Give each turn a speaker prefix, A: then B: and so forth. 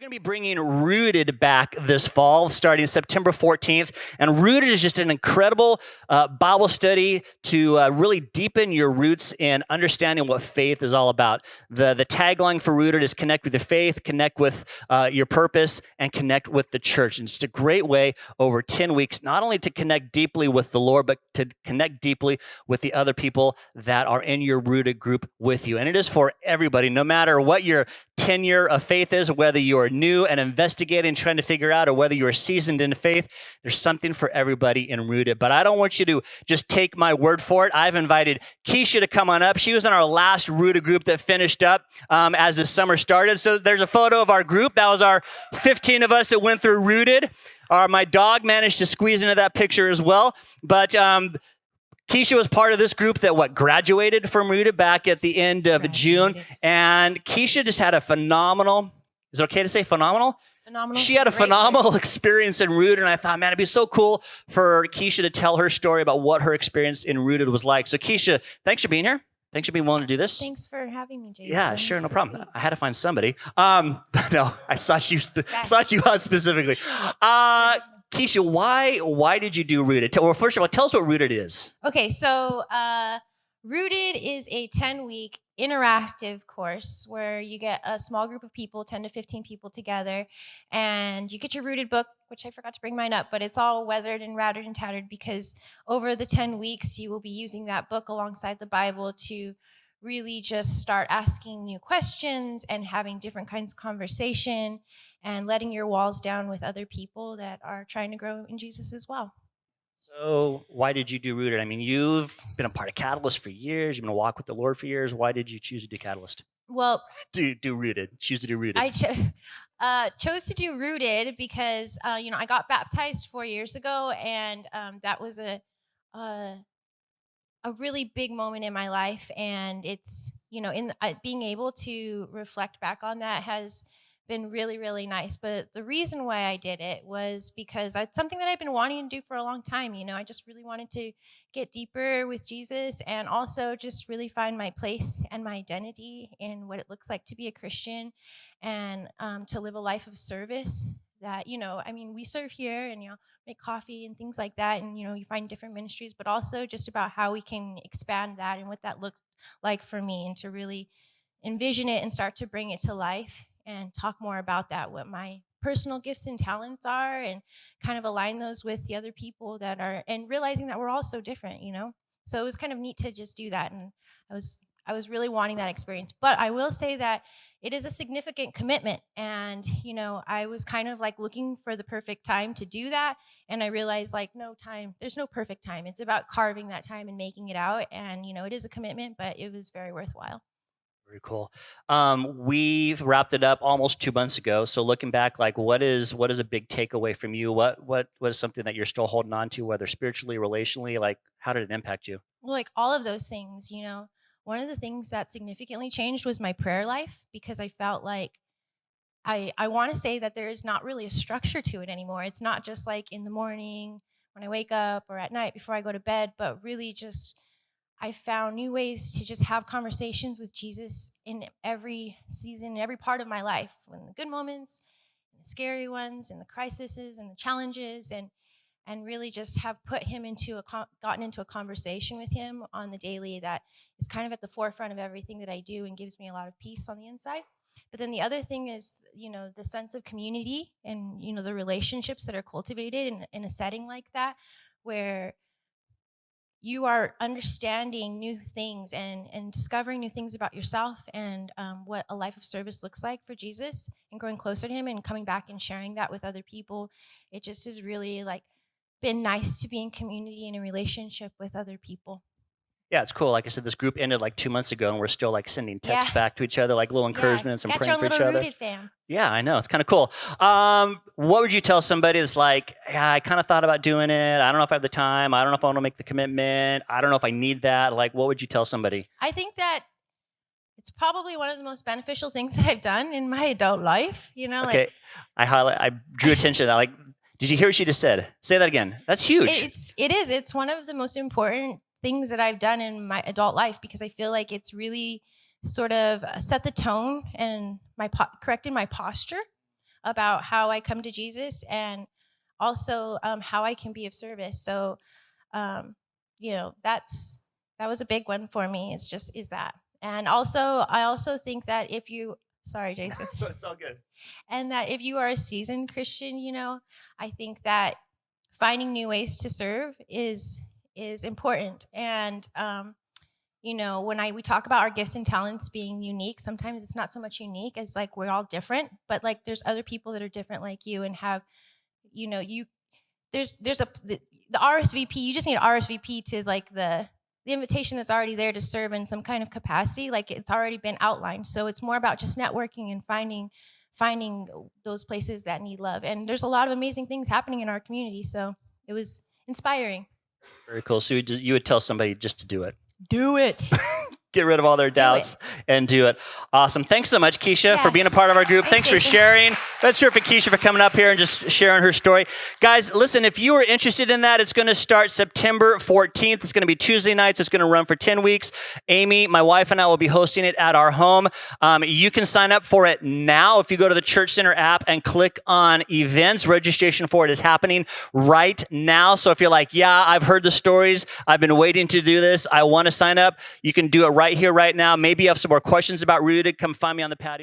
A: We're going to be bringing Rooted back this fall, starting September 14th. And Rooted is just an incredible Bible study to really deepen your roots in understanding what faith is all about. The tagline for Rooted is connect with your faith, connect with your purpose, and connect with the church. And it's a great way over 10 weeks, not only to connect deeply with the Lord, but to connect deeply with the other people that are in your Rooted group with you. And it is for everybody, no matter what your tenure of faith is, whether you are new and investigating, trying to figure out, or whether you are seasoned in faith. There's something for everybody in Rooted. But I don't want you to just take my word for it. I've invited Keisha to come on up. She was in our last Rooted group that finished up as the summer started. So there's a photo of our group. That was our 15 of us that went through Rooted. My dog managed to squeeze into that picture as well. But Keisha was part of this group that graduated from Rooted back at the end of June. And Keisha just had a phenomenal, is it okay to say phenomenal?
B: Phenomenal.
A: She had a phenomenal experience in Rooted, and I thought, man, it'd be so cool for Keisha to tell her story about what her experience in Rooted was like. So Keisha, thanks for being here. Thanks for being willing to do this.
B: Thanks for having me, Jason.
A: Yeah, sure, no problem. I had to find somebody. But no, I sought you out specifically. Keisha, why did you do Rooted? Well, first of all, tell us what Rooted is.
B: Okay, so Rooted is a 10-week interactive course where you get a small group of people, 10 to 15 people together, and you get your Rooted book, which I forgot to bring mine up, but it's all weathered and rattered and tattered because over the 10 weeks, you will be using that book alongside the Bible to really just start asking new questions and having different kinds of conversation and letting your walls down with other people that are trying to grow in Jesus as well.
A: So why did you do Rooted? I mean, you've been a part of Catalyst for years. You've been a walk with the Lord for years. Why did you choose to do Catalyst?
B: Well,
A: do Rooted. Choose to do Rooted.
B: I chose to do Rooted because I got baptized 4 years ago, and that was a really big moment in my life. And it's being able to reflect back on that has been really, really nice. But the reason why I did it was because it's something that I've been wanting to do for a long time. I just really wanted to get deeper with Jesus and also just really find my place and my identity in what it looks like to be a Christian and to live a life of service that, we serve here and, make coffee and things like that. And, you find different ministries, but also just about how we can expand that and what that looked like for me and to really envision it and start to bring it to life and talk more about that, what my personal gifts and talents are, and kind of align those with the other people that are, and realizing that we're all so different, So it was kind of neat to just do that, and I was really wanting that experience. But I will say that it is a significant commitment, and I was kind of looking for the perfect time to do that, and I realized there's no perfect time. It's about carving that time and making it out, and it is a commitment, but it was very worthwhile.
A: Very cool. We've wrapped it up almost 2 months ago. So looking back, what is a big takeaway from you? What is something that you're still holding on to, whether spiritually, relationally? How did it impact you?
B: Well, all of those things, one of the things that significantly changed was my prayer life, because I felt like I want to say that there is not really a structure to it anymore. It's not just in the morning when I wake up or at night before I go to bed, but really just I found new ways to just have conversations with Jesus in every season, in every part of my life, in the good moments, in the scary ones, in the crises and the challenges, and really just have put him gotten into a conversation with him on the daily that is kind of at the forefront of everything that I do and gives me a lot of peace on the inside. But then the other thing is, the sense of community and, the relationships that are cultivated in a setting like that, where you are understanding new things and discovering new things about yourself and what a life of service looks like for Jesus, and growing closer to him and coming back and sharing that with other people. It just has really been nice to be in community and in relationship with other people.
A: Yeah, it's cool. Like I said, this group ended 2 months ago, and we're still sending texts back to each other, little encouragements and praying for each other.
B: Rooted fam.
A: Yeah, I know. It's kind of cool. What would you tell somebody that's I kind of thought about doing it. I don't know if I have the time. I don't know if I want to make the commitment. I don't know if I need that. What would you tell somebody?
B: I think that it's probably one of the most beneficial things that I've done in my adult life.
A: Okay, I drew attention to that. Did you hear what she just said? Say that again. That's huge.
B: It is. It's one of the most important things that I've done in my adult life, because I feel like it's really sort of set the tone and corrected my posture about how I come to Jesus and also how I can be of service. So, that was a big one for me. Is that, and also I also think that if you, sorry, Jason,
A: It's all good.
B: and that if you are a seasoned Christian, I think that finding new ways to serve is important. And when we talk about our gifts and talents being unique, sometimes it's not so much unique as like we're all different, but like there's other people that are different like you and have, you there's the RSVP. You just need RSVP to like the invitation that's already there to serve in some kind of capacity. Like it's already been outlined. So it's more about just networking and finding those places that need love. And there's a lot of amazing things happening in our community. So it was inspiring.
A: Very cool. So you would tell somebody just to do it.
B: Do it.
A: Get rid of all their doubts and do it. Awesome. Thanks so much, Keisha, for being a part of our group. Thanks for sharing. Let's hear it for Keisha for coming up here and just sharing her story. Guys, listen, if you are interested in that, it's going to start September 14th. It's going to be Tuesday nights. It's going to run for 10 weeks. Amy, my wife, and I will be hosting it at our home. You can sign up for it now if you go to the Church Center app and click on events. Registration for it is happening right now. So if you're like, yeah, I've heard the stories. I've been waiting to do this. I want to sign up. You can do it right here, right now. Maybe you have some more questions about Rooted. Come find me on the patio.